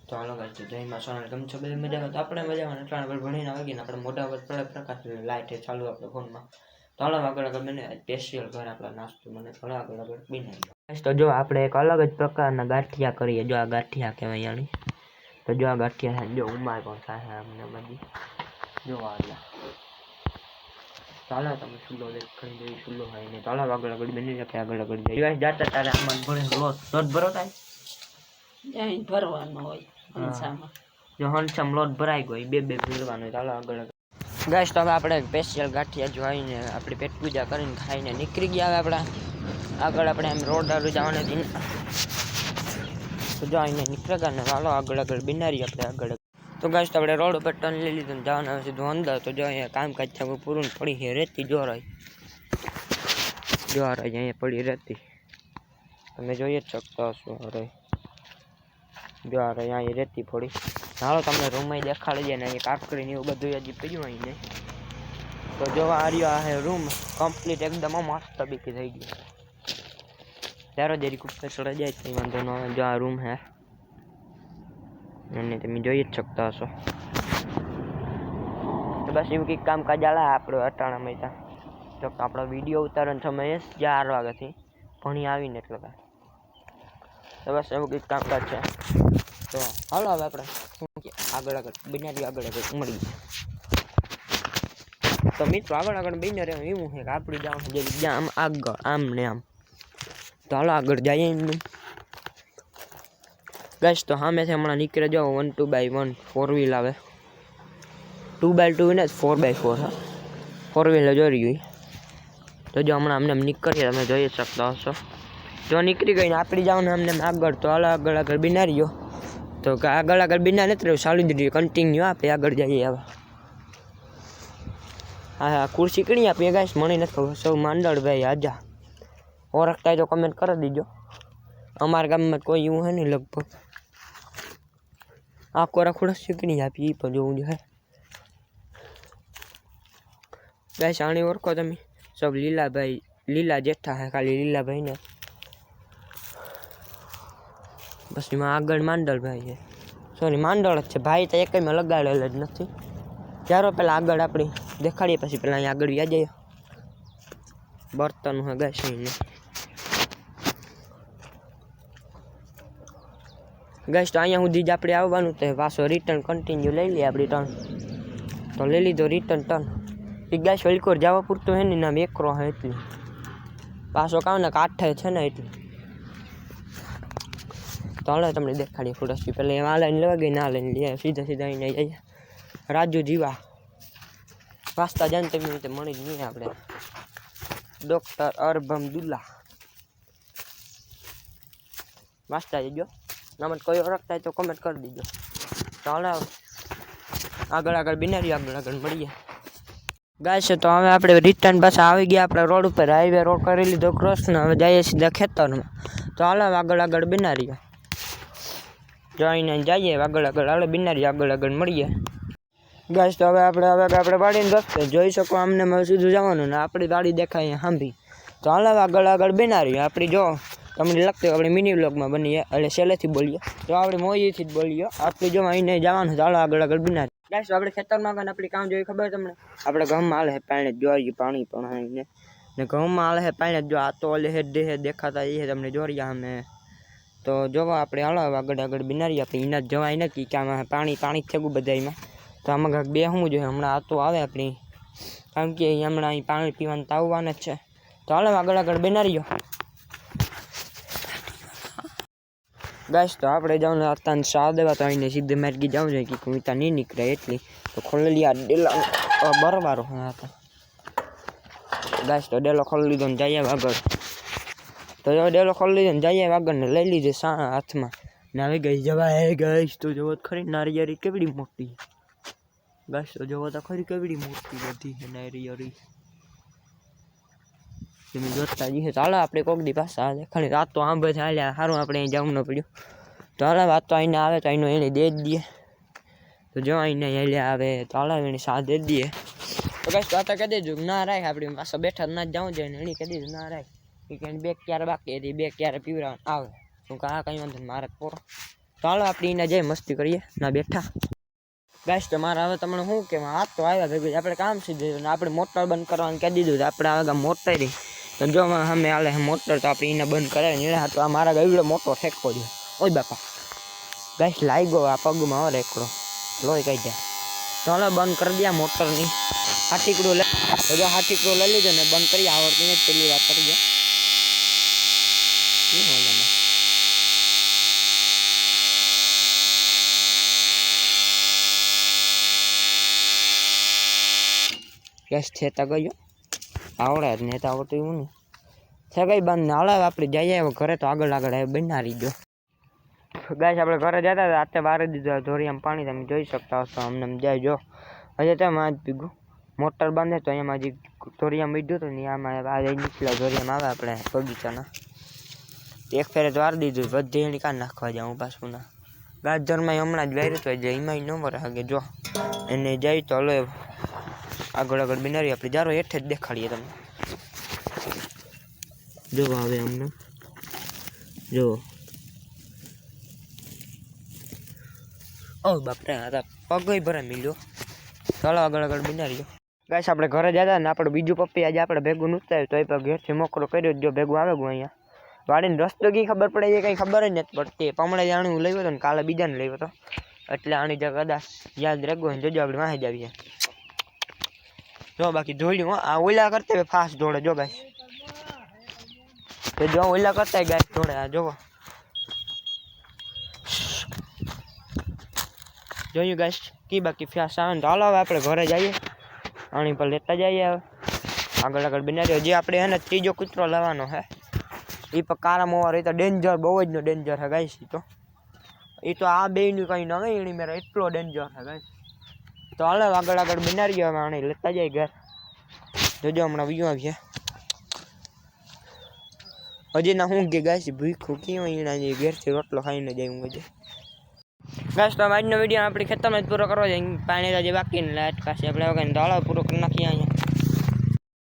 તો હાલો ગાઈસ તો જય માં સોનલ કેમ છો બધી મજામાં તો આપણે મજામાં નટરાણ પર ભણીને આવી ગયા આપણે મોટા પર પ્રકાશ લાઈટ ચાલુ આપણે ફોનમાં તો હાલો આગળ આગળ મને સ્પેશિયલ ઘર આપણા નાસ્તો મને ઘણા આગળ આગળ બનાવી ગાઈસ તો જો આપણે એક અલગ જ પ્રકારના ગાંઠિયા કરીએ જો આ ગાંઠિયા કહેવાય આની તો જો આ ગાંઠિયા જો ઉમાય પણ થાય અમને બધી જો આલા ચાલો તમે સુલો લે કરી દઈ સુલો હોય ને ચાલો આગળ આગળ બની શકે આગળ આગળ જાય ગાઈસ જાતા તારે આમાં ભરે લોટ ભરો થાય અહીં ભરવાનો હોય હંસામાં જો હંસામ લોટ ભરાઈ ગયો બે બે ભરવાનો ચાલો આગળ ગાઈસ તો હવે આપણે સ્પેશિયલ ગાંઠિયા જોઈને આપણી પેટ પૂજા કરીને ખાઈને નીકળી ગયા હવે આગળ આપણે એમ રોડ આડું જવાના હતી તો જો અહીંયા નીકળે ગયા ને ચાલો આગળ આગળ બિનારી આપણે આગળ તો ગાઈસ તો આપણે રોડ ઉપર ટર્ન લઈ લીધું જવાના સીધું અંદર તો જો અહીંયા કામકાજ થવું પૂરું પડી છે રેતી જોરાઈ અહીંયા પડી રેતી તમે જોઈ જ શકતા હશો અરે જો અહીંયા રેતી પડી હાલો તમને રૂમમાં દેખાડી દે ને અહીંયા કાકડી ને એવું બધું હજી પડ્યું અહીં ને તો જો આ રહ્યો આ રૂમ કમ્પ્લીટ એકદમ મસ્ત બીકી થઈ ગયું ત્યારે દેરી કુપ્પે ચડે જાય તો વાંધો ન આવે જો આ રૂમ હે અને તમે જોઈ જ શકતા હશો તો બસ એવું કંઈક કામકાજ આલા આપણો અટાણામાં ત્યાં તો આપણો વિડીયો ઉતારવાનો સમય 4 વાગ્યાથી ભણી આવીને એટલે તો બસ એવું કંઈક કામકાજ છે તો હાલો હવે આપણે આગળ આગળ બિનારી આગળ આગળ મળી તો મિત્રો આગળ આગળ બિનાર એવું છે કે આપણે જવાનું છે આમ આગળ આમ ને આમ તો હાલો આગળ જઈએ ગાઈસ તો સામેથી હમણાં નીકળે જાઓ 1/2 4 વ્હીલ આવે 2x2 ને 4x4 હા 4 વ્હીલ જોઈ ગઈ તો જો હમણાં અમને નીકળીએ તમે જોઈ શકતા હશો જો નીકળી ગઈ ને આપણી જવાનું અમને આગળ તો હાલો આગળ આગળ બિનારીઓ તો આગળ આગળ બિના નથી રહ્યું ચાલુ દીધી કન્ટિન્યુ આપે આગળ જઈએ હવે હા ખુરશી કણી આપીએ ગાઈસ મને નથી ખબર સૌ માંડળભાઈ આજા ઓળખતા તો કમેન્ટ કરી દીજો અમારા ગામમાં કોઈ એવું હે નહીં લગભગ આ કોરા ખુરશી કણી આપી એ પણ જોવું જોઈએ ગાઈસ આણી ઓળખો તમે સૌ લીલાભાઈ લીલા જેઠા હે ખાલી લીલાભાઈ ને બસ એમાં આગળ માંડળભાઈ છે સોરી માંડળ જ છે ભાઈ તો એકમાં લગાડેલ જ નથી ચારો પેલા આગળ આપણી દેખાડીએ પછી પેલા અહીંયા આગળ વ્યા જઈએ બર્તન હે ગાઈસ ને ગાઈસ તો અહીંયા સુધી જ આપણે આવવાનું તો પાછો રિટર્ન કન્ટિન્યુ લઈ લઈએ આપણી ટર્ન તો લઈ લીધો રિટર્ન ટર્ન એ ગાઈસ વેલકોર જવા પૂરતું હે ને નામ એકરો હે એટલી પાછો કામ ને કાઠે છે ને એટલી તો હાલો તમને દેખાડીએ ફોટોસ્ટી પહેલાં એમાં લઈને લેવા ગઈ ના લઈને લઈએ સીધા સીધા અહીં જઈએ રાજુ જીવા વાસ્તા જાણ તમે રીતે મળી જ નહીં આપણે ડૉક્ટર અરબમ દુલ્લા વાસ્તા જજો નામ કોઈ ઓળખતા હોય તો કમેન્ટ કરી દીજો તો હાલો આગળ આગળ બિનારી આગળ આગળ મળીએ ગાઈસ તો હવે આપણે રિટર્ન બસ આવી ગયા આપણે રોડ ઉપર હાઈવે રોડ કરી લીધો ક્રોસ ને હવે જઈએ સીધા ખેતરમાં તો હાલો આગળ આગળ બિનારી જોઈને જઈએ આગળ આગળ હાલો બિનારી આગળ આગળ મળીએ ગાઈસ તો હવે આપણે વાડીને રસ્તે જોઈ શકો આમને સીધું જવાનું ને આપણી ગાડી દેખાય સાંભી તો હાલો આગળ આગળ બિનારી આપણી જો તમને લાગતું આપણે મિની વ્લોગમાં બનીએ એટલે સહેલેથી બોલીએ તો આપણે મોજીથી જ બોલીએ આપણે જો અહીંને જવાનું ચાલો આગળ આગળ બિનારી ગાઈસ આપણે ખેતરમાં ગઈને આપણી કામ જોઈ ખબર તમને આપણે ઘઉંમાં હાલે પાણી જોઈ પાણી પણ આવીને ને ઘઉંમાં હાલે પાણી જો આ તો ઓલે હેડ દેખાતા એ તમને જોરિયા અમે તો જોવા આપણે હાલો આગળ આગળ બિનારી આપણે એના જ જવાય નથી કે આમાં પાણી થયું બધામાં તો આમાં કાંઈક બે શું જોઈએ હમણાં આ તો આવે આપણી કારણ કે હમણાં અહીં પાણી પીવાનું તો આવવાના જ છે તો હાલો આગળ આગળ બિનારીઓ ગાઈસ તો આપણે જવાનું હતા સા દેવા તો અહીંને સીધે માર્ગી જવું જોઈએ કે કુમિતા નહીં નીકળે એટલી તો ખોલેલી આ ડેલા બરવારો હતા ગાઈસ તો ડેલો ખોલી લીધો ને જઈએ આગળ તો જો ડેલો ખોલી લીધો ને જઈએ આગળ ને લઈ લીધે સા હાથમાં ને આવી ગઈ જવાય ગાઈસ તો જોવો ખરી નારિયેરી કેવડી મોટી ગાઈસ તો જોવો તો ખરી કેવડી મોટી બધી છે નારિયેરી તમે જોતા જઈએ ચાલો આપણે કોક દી પાછા દેખાડી રાત તો આંબે ચાલ્યા સારું આપણે અહીં જવું ન પડ્યું તો હાલો વાત તો અહીંને આવે તો અહીંનો એને દે જ દઈએ તો જો અહીંને હેલ્યા આવે તો હાલો એને સા દે જ દઈએ તો બસ વાત કહી દેજો ના રાખ આપણે પાછા બેઠા ના જવું જોઈએ ને એની કહી દીધું ના રાખ એ કે બે ક્યારે બાકી હતી બે ક્યારે પીવડાવવાનું આવે શું કે આ કંઈ વાંધો મારે પોરો તો હાલો આપણે એને જઈ મસ્તી કરીએ ના બેઠા ગાઈસ. તમારે હવે તમને શું કે આ તો આવ્યા ભેગું આપણે કામ સીધું ને આપણે મોટર બંધ કરવાનું કહી દીધું તો આપણે આગળ મોટર રહી તો જો અમે હાલે મોટર તો આપણે એને બંધ કરાવી ને તો આ મારા ગયડો મોટો ઠેકો દે. ઓય બાપા ગાઈસ લાગ્યો આ પગમાં હવે એકડો લોહી કહી જાય તો હાલો બંધ કરી દે મોટરની. હાથીકડું લે બધો હાથીકડું લઈ લીધો ને બંધ કરી આવડતી ને પેલી વાત કરી દે. ગેસ છે તો ગયો આવડે જ નહીં તો આવડતું એવું નહીં છે કઈ બંધ ને હાલે આપણે જઈએ ઘરે તો આગળ આવે બનાવી દો. ગાઈસ આપણે ઘરે જતા હતા આતે બારે દીધું ધોરિયામાં પાણી તમે જોઈ શકતા હશો. અમને જાય જો હજી તો આજ પીગું મોટર બંધ તો અહીંયા હજી ધોરિયામાં બીજું હતું ને આમાં આ નીકળ્યા ધોરિયામાં આવે આપણે બગીચાના એક ફેરે તો વાર દીધું બધી એની કાં નાખવા જાઉં પાછું ના ગાજરમાં હમણાં જ વાયરું તો એટલે એમાં ન મરે હાગે જો એને જાય તો હલો આગળ આગળ બનાવી આપણે જારો હેઠે જ દેખાડીએ તમને જો આવે અમને જો ઓ બાપરે આ પગ ભરા મિલ્યો. ચાલો આગળ આગળ બનાવી ગાઈસ આપણે ઘરે જતા ને આપણે બીજું પપ્પી આજે આપણે ભેગું નૂચાયું તો એ પણ ઘેરથી મોકરો કર્યો જો ભેગું આવે ગયું અહીંયા વાડીને રસ્તો કઈ ખબર પડે એ કંઈ ખબર જ નથી પડતી. પમણે જાણું લઈ હતો ને કાલે બીજાને લઈ હતો એટલે આની જગ્યા કદાચ યાદ રેગો હોય જોજો આપણે વાહી જ આવીએ જો બાકી જોડ્યું આ ઓલા કરતા ફાસ્ટ દોડે જો ગાઈસ તો જો ઓલા કરતા ગાઈસ દોડે આ જોવો જોયું ગાઈસ કી બાકી ફાસ્ટ આવે ને તો હાલો હવે આપણે ઘરે જઈએ આની પર લેતા જઈએ હવે આગળ આગળ બનાવી હજી આપણે એને ત્રીજો કૂતરો લાવવાનો હે એ પણ કારા મોવાર એ તો ડેન્જર બહુ જ નો ડેન્જર છે ગાઈસ એ તો આ બેયનું કંઈ ન હોય એની મેરા એટલો ડેન્જર છે ગાઈસ તો હાલો આગળ આગળ બનાવી હવે આને લેતા જાય ઘર જોજો હમણાં વિયો આવીએ હજી ના હું કે ગાઈસ ભૂખું કેવું એના જે ઘેરથી રોટલો ખાઈને જાય હું હજી ગાઈસ. તો આજનો વિડીયો આપણે ખેતરમાં જ પૂરો કરવો છે પાણી હજી બાકી ને લાઈટ પાસે આપણે વગર દાળો પૂરો કરી નાખીએ અહીંયા